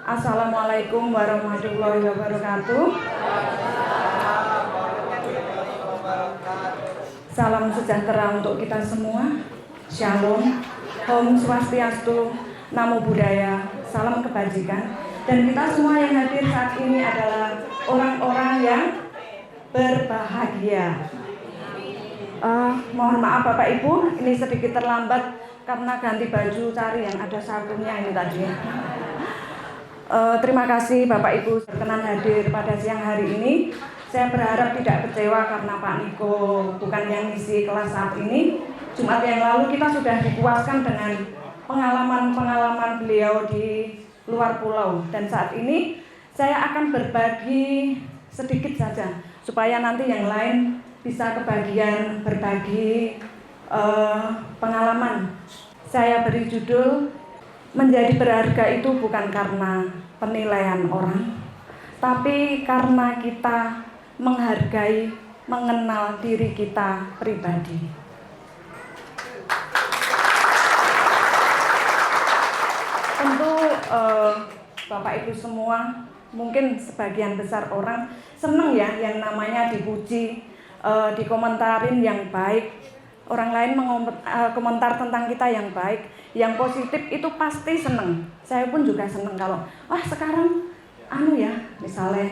Assalamualaikum warahmatullahi wabarakatuh. Salam sejahtera untuk kita semua. Shalom, Om Swastiastu, Namo Buddhaya, salam kebajikan. Dan kita semua yang hadir saat ini adalah orang-orang yang berbahagia. Mohon maaf Bapak Ibu, ini sedikit terlambat karena ganti baju cari yang ada sarungnya ini tadi. Terima kasih Bapak Ibu berkenan hadir pada siang hari ini. Saya berharap tidak kecewa karena Pak Niko bukan yang ngisi kelas saat ini. Jumat yang lalu kita sudah dipuaskan dengan pengalaman-pengalaman beliau di luar pulau. Dan saat ini saya akan berbagi sedikit saja supaya nanti yang lain bisa kebagian berbagi pengalaman. Saya beri judul menjadi berharga itu bukan karena penilaian orang, tapi karena kita menghargai, mengenal diri kita pribadi. Tentu Bapak Ibu semua, mungkin sebagian besar orang senang ya yang namanya dipuji, dikomentarin yang baik. Orang lain komentar tentang kita yang baik, yang positif itu pasti seneng. Saya pun juga seneng kalau, wah sekarang misalnya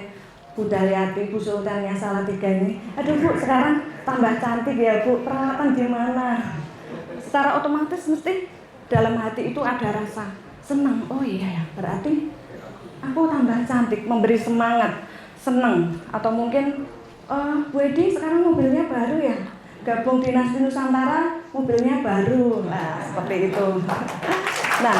Budayati, Bu Sultan yang Salatiga ini, aduh Bu sekarang tambah cantik ya Bu, peralatan gimana? Secara otomatis mesti dalam hati itu ada rasa senang. Oh iya ya, berarti aku tambah cantik, memberi semangat, seneng. Atau mungkin, Bu Edi sekarang mobilnya baru ya? Gabung Dinas Nusantara, mobilnya baru. Nah, seperti itu. Nah,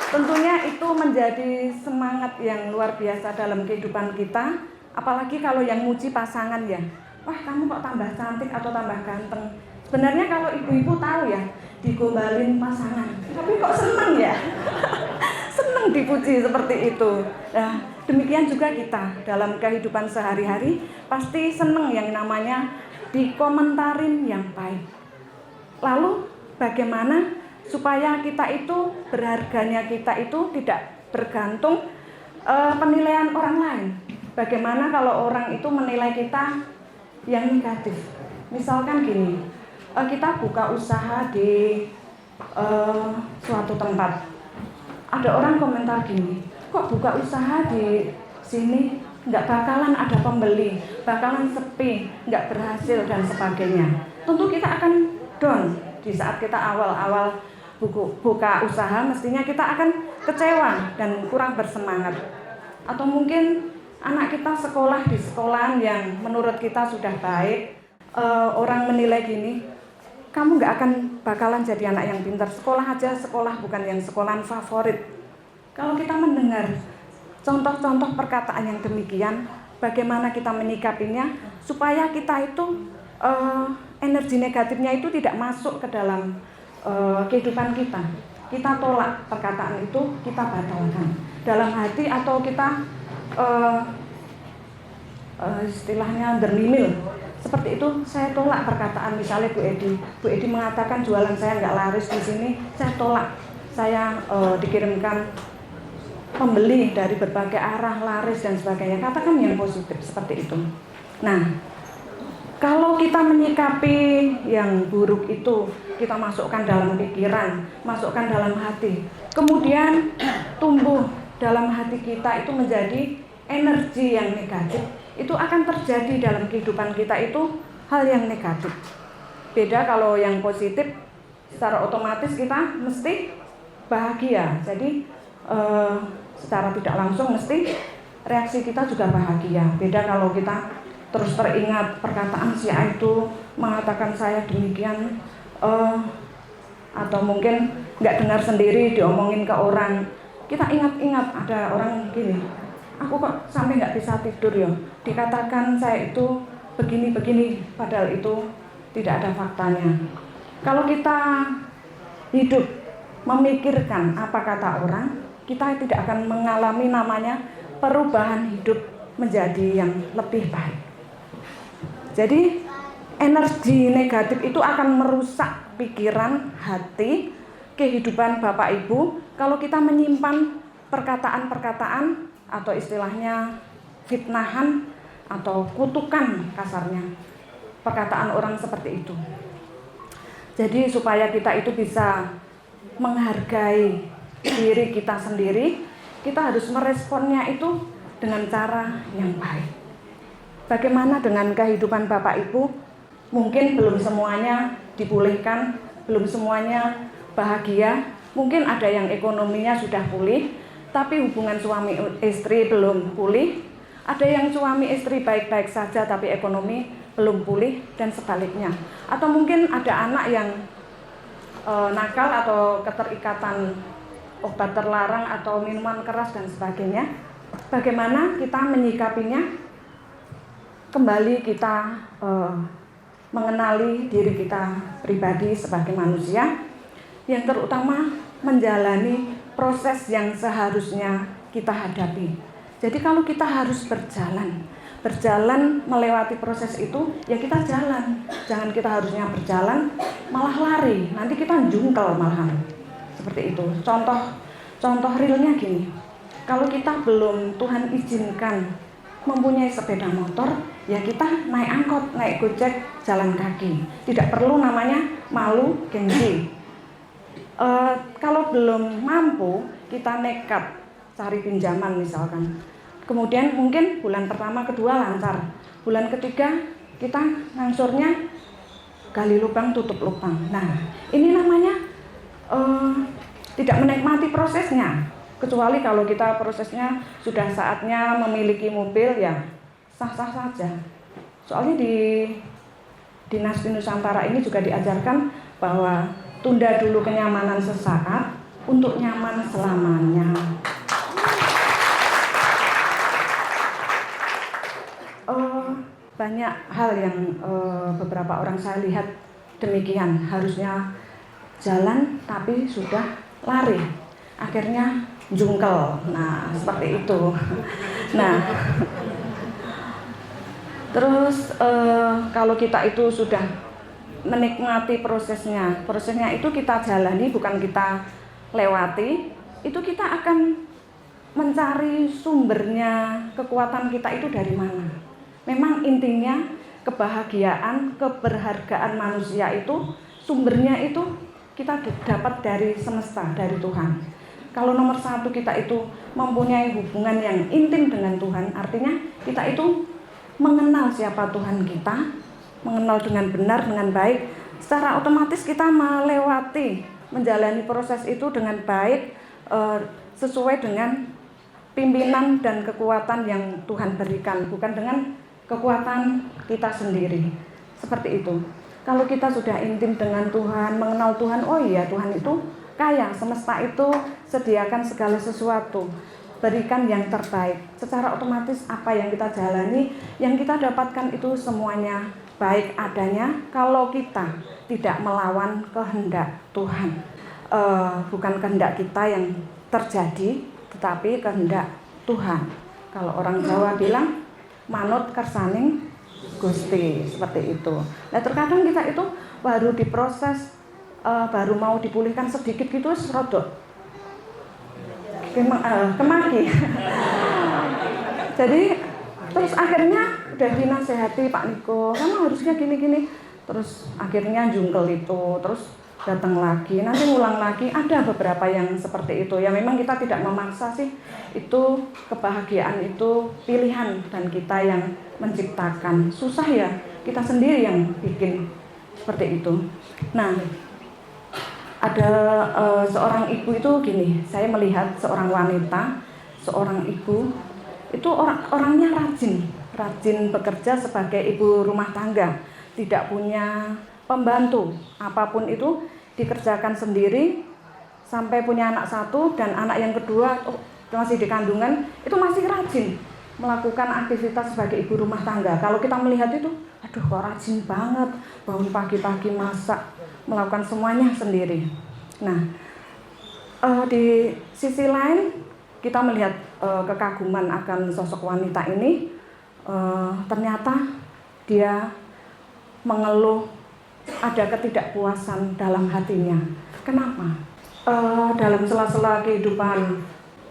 tentunya itu menjadi semangat yang luar biasa dalam kehidupan kita. Apalagi kalau yang muji pasangan ya. Wah, kamu kok tambah cantik atau tambah ganteng. Sebenarnya kalau ibu-ibu tahu ya, digombalin pasangan. Tapi kok seneng ya? Seneng dipuji seperti itu. Nah, demikian juga kita dalam kehidupan sehari-hari pasti seneng yang namanya dikomentarin yang baik. Lalu bagaimana supaya kita itu berharganya kita itu tidak bergantung penilaian orang lain. Bagaimana kalau orang itu menilai kita yang negatif. Misalkan gini, kita buka usaha di suatu tempat. Ada orang komentar gini, kok buka usaha di sini nggak bakalan ada pembeli, bakalan sepi, nggak berhasil dan sebagainya. Tentu kita akan down di saat kita awal-awal buka usaha, mestinya kita akan kecewa dan kurang bersemangat. Atau mungkin anak kita sekolah di sekolahan yang menurut kita sudah baik, orang menilai gini, kamu nggak akan bakalan jadi anak yang pintar, sekolah aja sekolah bukan yang sekolahan favorit. Kalau kita mendengar contoh-contoh perkataan yang demikian, bagaimana kita menyikapinya supaya kita itu energi negatifnya itu tidak masuk ke dalam kehidupan kita. Kita tolak perkataan itu, kita batalkan dalam hati atau kita istilahnya dernimil. Seperti itu, saya tolak perkataan misalnya Bu Edi mengatakan jualan saya nggak laris di sini, saya tolak. Saya dikirimkan pembeli dari berbagai arah, laris dan sebagainya. Katakan yang positif seperti itu. Nah, kalau kita menyikapi yang buruk itu, kita masukkan dalam pikiran, masukkan dalam hati, kemudian tumbuh dalam hati kita itu menjadi energi yang negatif, itu akan terjadi dalam kehidupan kita itu hal yang negatif. Beda kalau yang positif, secara otomatis kita mesti bahagia. Jadi secara tidak langsung mesti reaksi kita juga bahagia. Beda kalau kita terus teringat perkataan si A itu mengatakan saya demikian, atau mungkin nggak dengar sendiri diomongin ke orang. Kita ingat-ingat ada orang gini, aku kok sampai nggak bisa tidur ya, dikatakan saya itu begini-begini, padahal itu tidak ada faktanya. Kalau kita hidup memikirkan apa kata orang, kita tidak akan mengalami namanya perubahan hidup menjadi yang lebih baik. Jadi energi negatif itu akan merusak pikiran, hati, kehidupan Bapak Ibu kalau kita menyimpan perkataan-perkataan atau istilahnya fitnahan atau kutukan kasarnya, perkataan orang seperti itu. Jadi supaya kita itu bisa menghargai diri kita sendiri, kita harus meresponnya itu dengan cara yang baik. Bagaimana dengan kehidupan Bapak Ibu? Mungkin belum semuanya dipulihkan, belum semuanya bahagia. Mungkin ada yang ekonominya sudah pulih, tapi hubungan suami istri belum pulih. Ada yang suami istri baik-baik saja tapi ekonomi belum pulih, dan sebaliknya. Atau mungkin ada anak yang nakal atau keterikatan obat terlarang atau minuman keras dan sebagainya. Bagaimana kita menyikapinya? Kembali kita mengenali diri kita pribadi sebagai manusia, yang terutama menjalani proses yang seharusnya kita hadapi. Jadi kalau kita harus berjalan melewati proses itu, ya kita jalan. Jangan kita harusnya berjalan malah lari, nanti kita jungkel malahan. Seperti itu. Contoh realnya gini. Kalau kita belum Tuhan izinkan mempunyai sepeda motor, ya kita naik angkot, naik gojek, jalan kaki. Tidak perlu namanya malu, gengsi. Kalau belum mampu, kita nekat cari pinjaman misalkan. Kemudian mungkin bulan pertama, kedua lancar. Bulan ketiga kita ngangsurnya gali lubang, tutup lubang. Nah, ini namanya tidak menikmati prosesnya. Kecuali kalau kita prosesnya sudah saatnya memiliki mobil, ya sah-sah saja. Soalnya di Dinas Nusantara ini juga diajarkan bahwa tunda dulu kenyamanan sesaat untuk nyaman selamanya. Banyak hal yang beberapa orang saya lihat demikian, harusnya jalan tapi sudah lari, akhirnya jungkel. Nah, seperti itu. Nah, terus kalau kita itu sudah menikmati prosesnya itu kita jalani, bukan kita lewati, itu kita akan mencari sumbernya kekuatan kita itu dari mana. Memang intinya kebahagiaan, keberhargaan manusia itu sumbernya itu kita dapat dari semesta, dari Tuhan. Kalau nomor satu kita itu mempunyai hubungan yang intim dengan Tuhan, artinya kita itu mengenal siapa Tuhan kita, mengenal dengan benar, dengan baik, secara otomatis kita melewati, menjalani proses itu dengan baik, sesuai dengan pimpinan dan kekuatan yang Tuhan berikan, bukan dengan kekuatan kita sendiri. Seperti itu. Kalau kita sudah intim dengan Tuhan, mengenal Tuhan, oh iya Tuhan itu kaya, semesta itu sediakan segala sesuatu, berikan yang terbaik. Secara otomatis apa yang kita jalani, yang kita dapatkan itu semuanya baik adanya kalau kita tidak melawan kehendak Tuhan. Bukan kehendak kita yang terjadi, tetapi kehendak Tuhan. Kalau orang Jawa bilang manut kersaning Gusti, seperti itu. Nah, terkadang kita itu baru diproses, baru mau dipulihkan sedikit gitu, serodok kemaki. Jadi terus akhirnya udah dinasehati Pak Niko, kamu harusnya gini-gini. Terus akhirnya jungkel itu, terus datang lagi, nanti ngulang lagi. Ada beberapa yang seperti itu. Ya memang kita tidak memaksa sih. Itu kebahagiaan itu pilihan dan kita yang menciptakan. Susah ya, kita sendiri yang bikin seperti itu. Nah, ada seorang ibu itu gini, saya melihat seorang wanita, seorang ibu itu orangnya rajin bekerja sebagai ibu rumah tangga, tidak punya pembantu, apapun itu dikerjakan sendiri sampai punya anak satu, dan anak yang kedua masih di kandungan, itu masih rajin melakukan aktivitas sebagai ibu rumah tangga. Kalau kita melihat itu, aduh kok rajin banget, bangun pagi-pagi masak, melakukan semuanya sendiri. Nah, di sisi lain kita melihat kekaguman akan sosok wanita ini. Ternyata dia mengeluh ada ketidakpuasan dalam hatinya. Kenapa? Dalam sela-sela kehidupan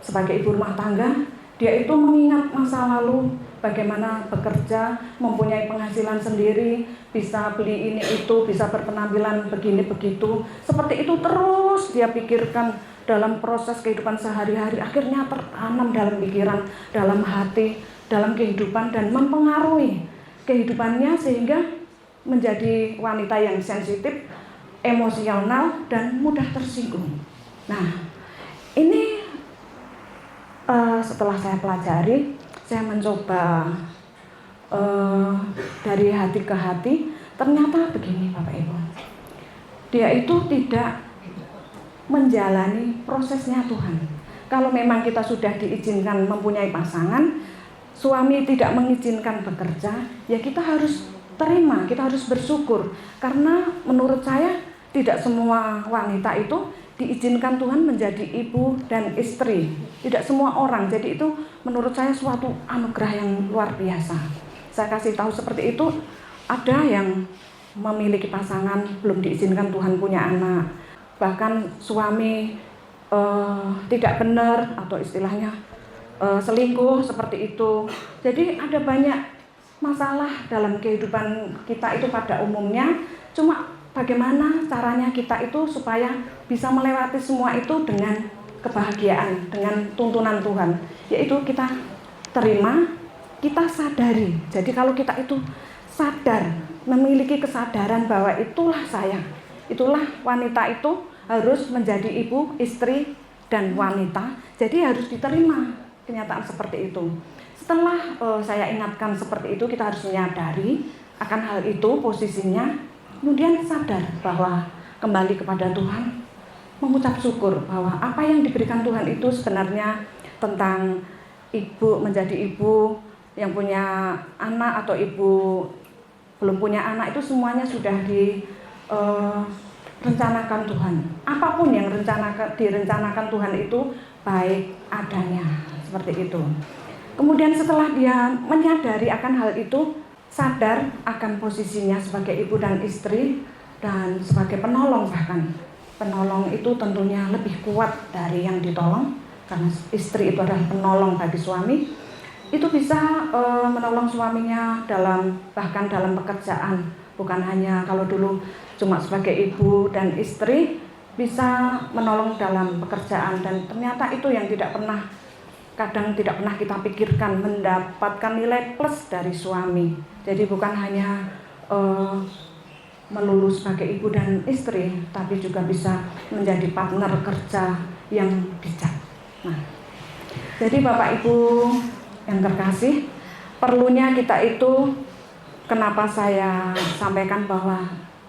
sebagai ibu rumah tangga, dia itu mengingat masa lalu, bagaimana bekerja, mempunyai penghasilan sendiri, bisa beli ini itu, bisa berpenampilan begini begitu. Seperti itu terus dia pikirkan dalam proses kehidupan sehari-hari, akhirnya tertanam dalam pikiran, dalam hati, dalam kehidupan, dan mempengaruhi kehidupannya sehingga menjadi wanita yang sensitif, emosional, dan mudah tersinggung. Nah, ini setelah saya pelajari, saya mencoba dari hati ke hati, ternyata begini Bapak Ibu. Dia itu tidak menjalani prosesnya Tuhan. Kalau memang kita sudah diizinkan mempunyai pasangan, suami tidak mengizinkan bekerja, ya kita harus terima, kita harus bersyukur. Karena menurut saya tidak semua wanita itu diizinkan Tuhan menjadi ibu dan istri. Tidak semua orang. Jadi itu menurut saya suatu anugerah yang luar biasa. Saya kasih tahu seperti itu. Ada yang memiliki pasangan belum diizinkan Tuhan punya anak. Bahkan suami tidak benar atau istilahnya selingkuh seperti itu. Jadi ada banyak masalah dalam kehidupan kita itu pada umumnya. Cuma bagaimana caranya kita itu supaya bisa melewati semua itu dengan kebahagiaan, dengan tuntunan Tuhan. Yaitu kita terima, kita sadari. Jadi kalau kita itu sadar, memiliki kesadaran bahwa itulah saya, itulah wanita itu harus menjadi ibu, istri, dan wanita. Jadi harus diterima kenyataan seperti itu. Setelah saya ingatkan seperti itu, kita harus menyadari akan hal itu posisinya. Kemudian sadar bahwa kembali kepada Tuhan, mengucap syukur bahwa apa yang diberikan Tuhan itu sebenarnya tentang ibu, menjadi ibu yang punya anak atau ibu belum punya anak, itu semuanya sudah direncanakan Tuhan. Apapun yang direncanakan Tuhan itu baik adanya, seperti itu. Kemudian setelah dia menyadari akan hal itu, sadar akan posisinya sebagai ibu dan istri dan sebagai penolong, bahkan penolong itu tentunya lebih kuat dari yang ditolong, karena istri itu adalah penolong bagi suami. Itu bisa menolong suaminya bahkan dalam pekerjaan, bukan hanya kalau dulu cuma sebagai ibu dan istri, bisa menolong dalam pekerjaan. Dan ternyata itu yang kadang tidak pernah kita pikirkan, mendapatkan nilai plus dari suami. Jadi bukan hanya melulu sebagai ibu dan istri, tapi juga bisa menjadi partner kerja yang bijak. Nah, jadi Bapak Ibu yang terkasih, perlunya kita itu, kenapa saya sampaikan bahwa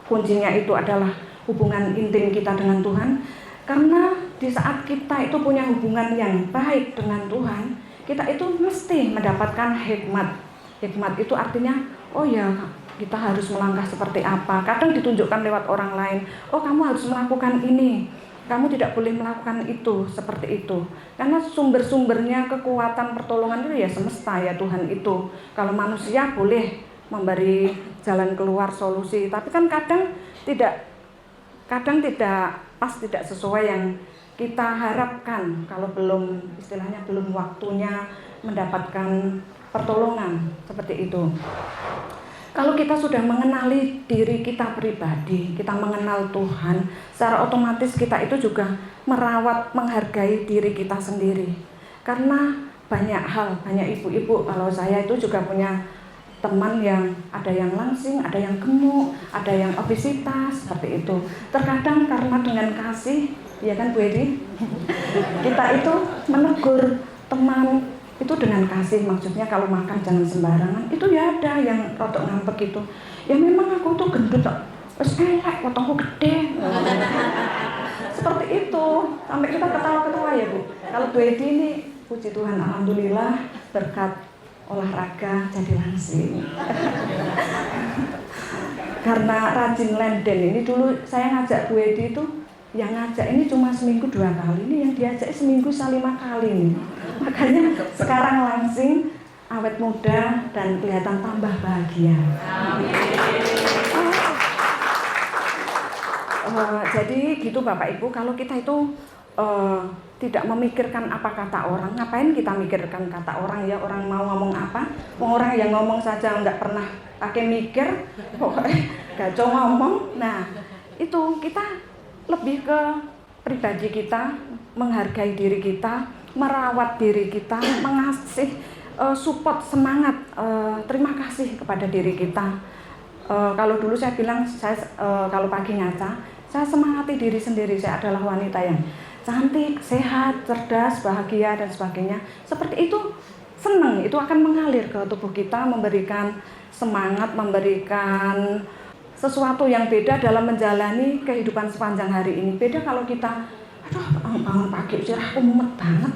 kuncinya itu adalah hubungan intim kita dengan Tuhan. Karena di saat kita itu punya hubungan yang baik dengan Tuhan, kita itu mesti mendapatkan hikmat. Hikmat itu artinya, oh ya, kita harus melangkah seperti apa. Kadang ditunjukkan lewat orang lain, oh kamu harus melakukan ini, kamu tidak boleh melakukan itu, seperti itu. Karena sumber-sumbernya kekuatan pertolongan itu ya semesta, ya Tuhan itu. Kalau manusia boleh memberi jalan keluar, solusi, tapi kan kadang tidak pas, tidak sesuai yang kita harapkan kalau istilahnya belum waktunya mendapatkan pertolongan seperti itu. Kalau kita sudah mengenali diri kita pribadi, kita mengenal Tuhan, secara otomatis kita itu juga merawat, menghargai diri kita sendiri. Karena banyak hal, banyak ibu-ibu, kalau saya itu juga punya teman yang ada yang langsing, ada yang gemuk, ada yang obesitas, seperti itu. Terkadang karena dengan kasih, ya kan Bu Edi, kita itu menegur teman itu dengan kasih. Maksudnya kalau makan jangan sembarangan. Itu ya ada yang rotok ngambek gitu. Ya memang aku tuh gendut, wes elek, potongku gede. Seperti itu, sampai kita ketawa-ketawa ya Bu. Kalau Bu Edi ini, puji Tuhan, alhamdulillah berkat olahraga jadi langsing. Karena rajin lenden ini, dulu saya ngajak Bu Edi itu, yang ngajak ini cuma seminggu 2 kali, ini yang diajak seminggu 5 kali nih. Makanya sekarang langsing, awet muda, dan kelihatan tambah bahagia. Jadi gitu Bapak Ibu, kalau kita itu tidak memikirkan apa kata orang. Ngapain kita mikirkan kata orang ya, orang mau ngomong apa? Orang yang ngomong saja nggak pernah pakai mikir, pokoknya gacor ngomong. Nah, itu kita lebih ke pribadi kita, menghargai diri kita, merawat diri kita, mengasih support, semangat, terima kasih kepada diri kita. Kalau dulu saya bilang, kalau pagi ngaca, saya semangati diri sendiri, saya adalah wanita yang cantik, sehat, cerdas, bahagia, dan sebagainya. Seperti itu, senang, itu akan mengalir ke tubuh kita, memberikan semangat, memberikan sesuatu yang beda dalam menjalani kehidupan sepanjang hari ini. Beda kalau kita, aduh bangun pagi, aku mumet banget,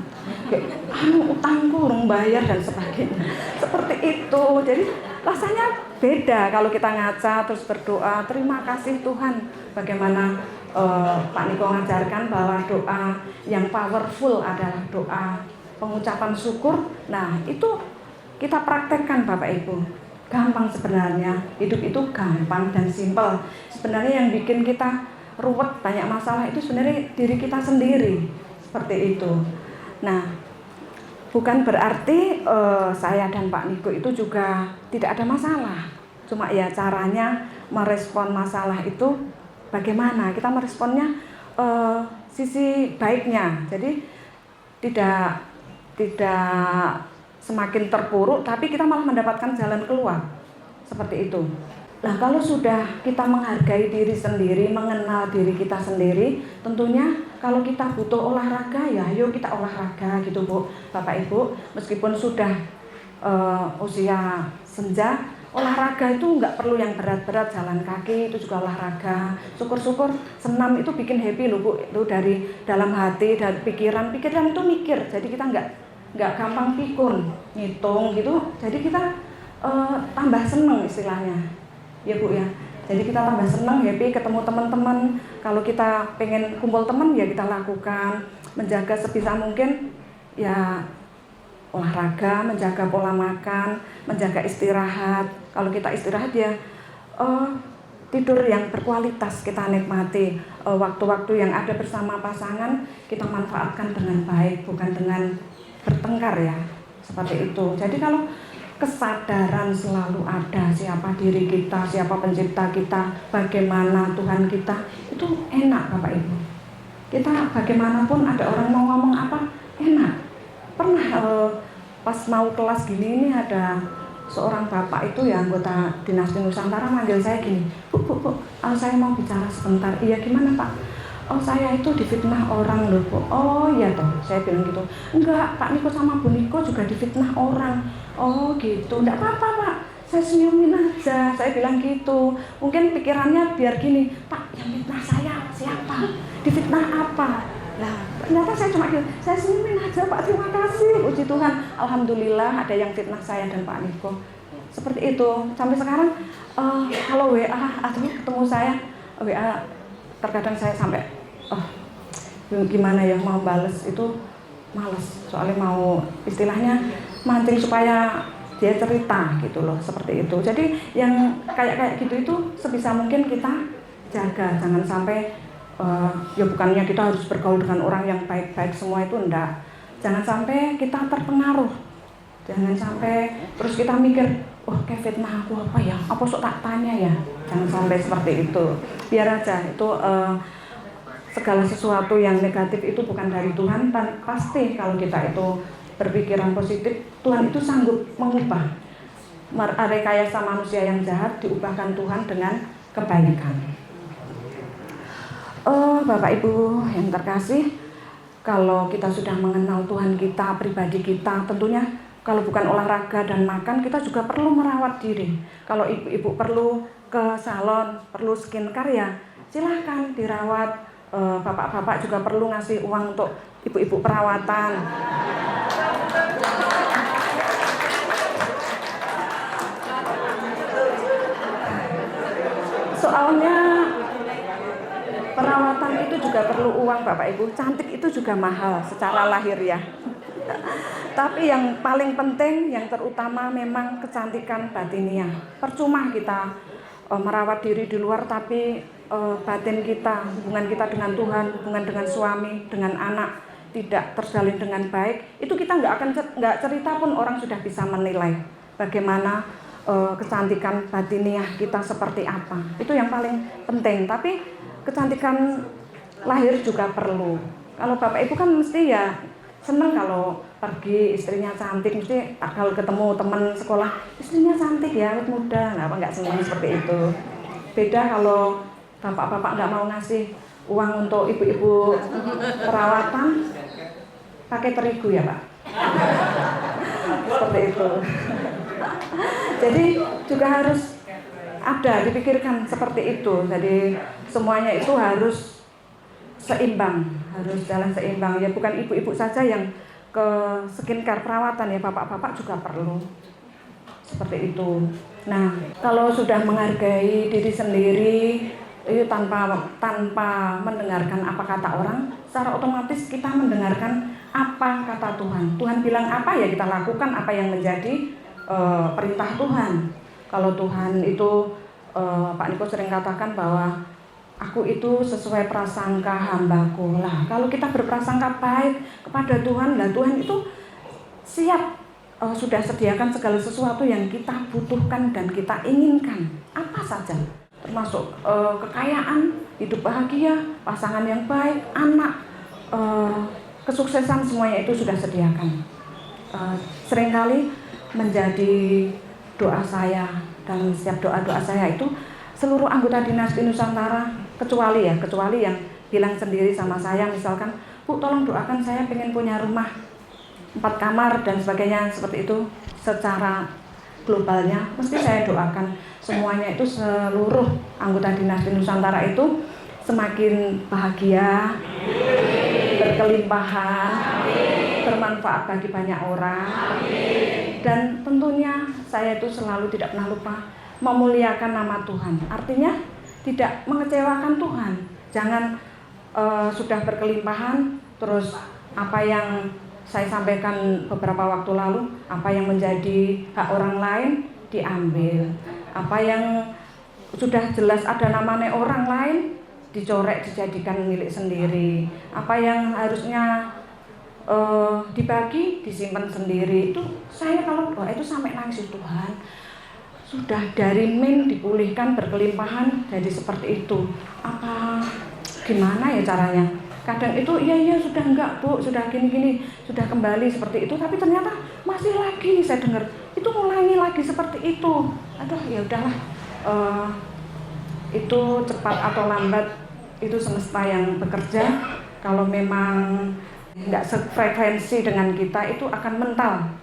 utangku urung bayar, dan sebagainya. Seperti itu, jadi rasanya beda kalau kita ngaca, terus berdoa, terima kasih Tuhan. Bagaimana Pak Niko mengajarkan bahwa doa yang powerful adalah doa pengucapan syukur. Nah, itu kita praktekkan Bapak Ibu. Gampang sebenarnya, hidup itu gampang dan simpel. Sebenarnya yang bikin kita ruwet, banyak masalah itu sebenarnya diri kita sendiri. Seperti itu. Nah, bukan berarti saya dan Pak Niko itu juga tidak ada masalah. Cuma ya caranya merespon masalah itu bagaimana kita meresponnya, sisi baiknya. Jadi tidak semakin terpuruk, tapi kita malah mendapatkan jalan keluar. Seperti itu. Nah, kalau sudah kita menghargai diri sendiri, mengenal diri kita sendiri, tentunya kalau kita butuh olahraga, ya ayo kita olahraga gitu Bu, Bapak Ibu. Meskipun sudah usia senja, olahraga itu nggak perlu yang berat-berat, jalan kaki itu juga olahraga. Syukur-syukur senam itu bikin happy loh Bu, itu dari dalam hati, dari pikiran itu mikir, jadi kita nggak gampang pikun, ngitung gitu, jadi kita tambah seneng istilahnya, ya Bu ya. Jadi kita tambah seneng, happy, ketemu teman-teman. Kalau kita pengen kumpul teman ya kita lakukan, menjaga sebisa mungkin ya olahraga, menjaga pola makan, menjaga istirahat. Kalau kita istirahat ya tidur yang berkualitas, kita nikmati waktu-waktu yang ada bersama pasangan, kita manfaatkan dengan baik, bukan dengan bertengkar ya, seperti itu. Jadi kalau kesadaran selalu ada, siapa diri kita, siapa pencipta kita, bagaimana Tuhan kita, itu enak Bapak Ibu. Kita bagaimanapun ada orang mau ngomong apa, enak. Pernah pas mau kelas gini, ini ada seorang bapak itu ya, anggota Dinasti Nusantara, manggil saya gini, Bu, saya mau bicara sebentar. Iya, gimana Pak? Oh, saya itu difitnah orang loh Bu. Oh iya toh, saya bilang gitu. Enggak, Pak Niko sama Bu Niko juga difitnah orang. Oh gitu, enggak apa-apa Pak, saya senyumin aja, saya bilang gitu. Mungkin pikirannya biar gini, Pak yang fitnah saya siapa? Difitnah apa? Nah, ternyata saya cuma gitu, saya senyumin aja Pak, terima kasih, puji Tuhan. Alhamdulillah ada yang fitnah saya dan Pak Niko. Seperti itu, sampai sekarang kalau WA atau ketemu saya, WA terkadang saya sampai gimana ya, mau bales itu males, soalnya mau istilahnya mancing supaya dia cerita gitu loh, seperti itu. Jadi yang kayak gitu itu sebisa mungkin kita jaga, jangan sampai ya bukannya kita harus bergaul dengan orang yang baik-baik semua, itu enggak. Jangan sampai kita terpengaruh, jangan sampai terus kita mikir, kayak fitnah aku apa ya, apa sok tak tanya ya. Jangan sampai seperti itu. Biar aja itu segala sesuatu yang negatif itu bukan dari Tuhan, dan pasti kalau kita itu berpikiran positif, Tuhan itu sanggup mengubah rekayasa manusia yang jahat, diubahkan Tuhan dengan kebaikan. Bapak Ibu yang terkasih, kalau kita sudah mengenal Tuhan kita, pribadi kita, tentunya kalau bukan olahraga dan makan, kita juga perlu merawat diri. Kalau ibu-ibu perlu ke salon, perlu skincare ya silahkan dirawat. Bapak-bapak juga perlu ngasih uang untuk ibu-ibu perawatan. Soalnya perawatan itu juga perlu uang Bapak Ibu. Cantik itu juga mahal secara lahiriah. Tapi yang paling penting, yang terutama memang kecantikan batiniah. Percuma kita merawat diri di luar, tapi batin kita, hubungan kita dengan Tuhan, hubungan dengan suami, dengan anak, tidak terjalin dengan baik, itu kita nggak cerita pun orang sudah bisa menilai bagaimana kecantikan batiniah kita seperti apa. Itu yang paling penting. Tapi kecantikan lahir juga perlu. Kalau bapak ibu kan mesti ya seneng kalau pergi istrinya cantik, mesti kalau ketemu teman sekolah istrinya cantik ya, awet muda, nah apa nggak seneng seperti itu. Beda kalau bapak-bapak nggak mau ngasih uang untuk ibu-ibu perawatan, pakai terigu ya Pak. Seperti itu. Jadi juga harus ada dipikirkan seperti itu. Jadi semuanya itu harus seimbang, harus jalan seimbang. Ya bukan ibu-ibu saja yang ke skincare perawatan ya, bapak-bapak juga perlu. Seperti itu. Nah, kalau sudah menghargai diri sendiri itu tanpa mendengarkan apa kata orang, secara otomatis kita mendengarkan apa kata Tuhan. Tuhan bilang apa ya kita lakukan, apa yang menjadi perintah Tuhan. Kalau Tuhan itu Pak Niko sering katakan bahwa aku itu sesuai prasangka hambaku. Lah, kalau kita berprasangka baik kepada Tuhan, lah Tuhan itu siap sudah sediakan segala sesuatu yang kita butuhkan dan kita inginkan. Apa saja, termasuk kekayaan, hidup bahagia, pasangan yang baik, anak, kesuksesan, semuanya itu sudah sediakan. Seringkali menjadi doa saya, dan setiap doa-doa saya itu seluruh anggota Dinasti Nusantara kecuali yang bilang sendiri sama saya, misalkan, Bu tolong doakan saya pengen punya rumah 4 kamar dan sebagainya seperti itu. Secara globalnya mesti saya doakan semuanya itu, seluruh anggota Dinasti Nusantara itu semakin bahagia, berkelimpahan, bermanfaat bagi banyak orang. Dan tentunya saya itu selalu tidak pernah lupa memuliakan nama Tuhan. Artinya tidak mengecewakan Tuhan. Jangan sudah berkelimpahan terus apa yang saya sampaikan beberapa waktu lalu, apa yang menjadi hak orang lain diambil. Apa yang sudah jelas ada namanya orang lain dicorek dijadikan milik sendiri. Apa yang harusnya dibagi disimpan sendiri. Itu saya kalau doa itu sampai nangis, Tuhan sudah dari min dipulihkan berkelimpahan jadi seperti itu, apa gimana ya caranya? Kadang itu iya sudah enggak Bu, sudah gini sudah kembali seperti itu, tapi ternyata masih lagi saya dengar itu ngulangi lagi seperti itu. Aduh ya udahlah, itu cepat atau lambat itu semesta yang bekerja. Kalau memang nggak sefrekuensi dengan kita, itu akan mental,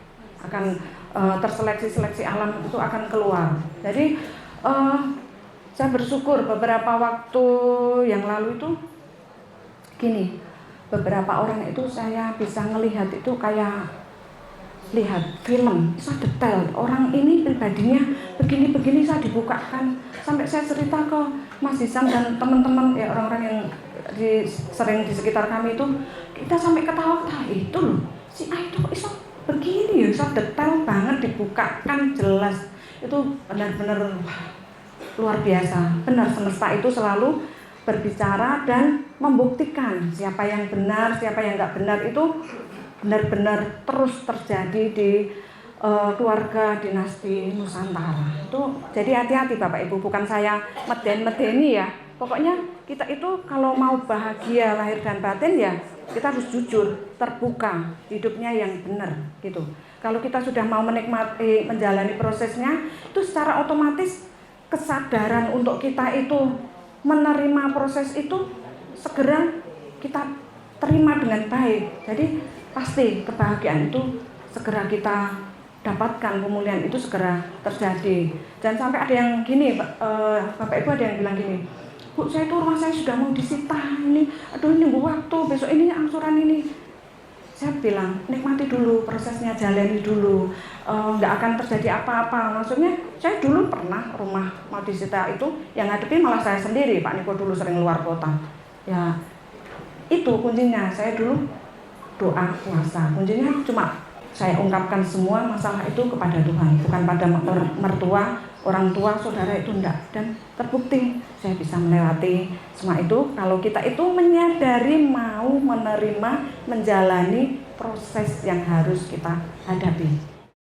akan terseleksi alam itu akan keluar. Jadi saya bersyukur beberapa waktu yang lalu itu gini, beberapa orang itu saya bisa ngelihat itu kayak lihat film, saya detail orang ini pribadinya begini saya dibukakan, sampai saya cerita ke Mas Hisam dan teman-teman ya, orang-orang yang sering di sekitar kami itu, kita sampai ketawa-ketawa, itu loh si A itu kok bisa begini ya, saya detail banget dibukakan jelas. Itu benar-benar luar biasa. Benar, semesta itu selalu berbicara dan membuktikan siapa yang benar, siapa yang nggak benar. Itu benar-benar terus terjadi di keluarga Dinasti Nusantara. Itu jadi hati-hati Bapak Ibu, bukan saya medeni ya. Pokoknya kita itu kalau mau bahagia lahir dan batin ya kita harus jujur, terbuka, hidupnya yang benar gitu. Kalau kita sudah mau menikmati, menjalani prosesnya, itu secara otomatis kesadaran untuk kita itu menerima proses itu segera kita terima dengan baik. Jadi pasti kebahagiaan itu segera kita dapatkan, pemulihan itu segera terjadi. Dan sampai ada yang gini, Bapak Ibu, ada yang bilang gini, Bu, saya itu rumah saya sudah mau disita ini, aduh ini nunggu waktu, besok ini angsuran ini. Saya bilang, nikmati dulu prosesnya, jalani dulu, nggak akan terjadi apa-apa. Maksudnya, saya dulu pernah rumah mau disita itu, yang ngadepi malah saya sendiri, Pak Niko dulu sering luar kota. Ya, itu kuncinya, saya dulu doa, puasa. Kuncinya cuma saya ungkapkan semua masalah itu kepada Tuhan, bukan pada mertua, orang tua, saudara itu enggak. Dan terbukti saya bisa melewati semua itu kalau kita itu menyadari, mau menerima, menjalani proses yang harus kita hadapi.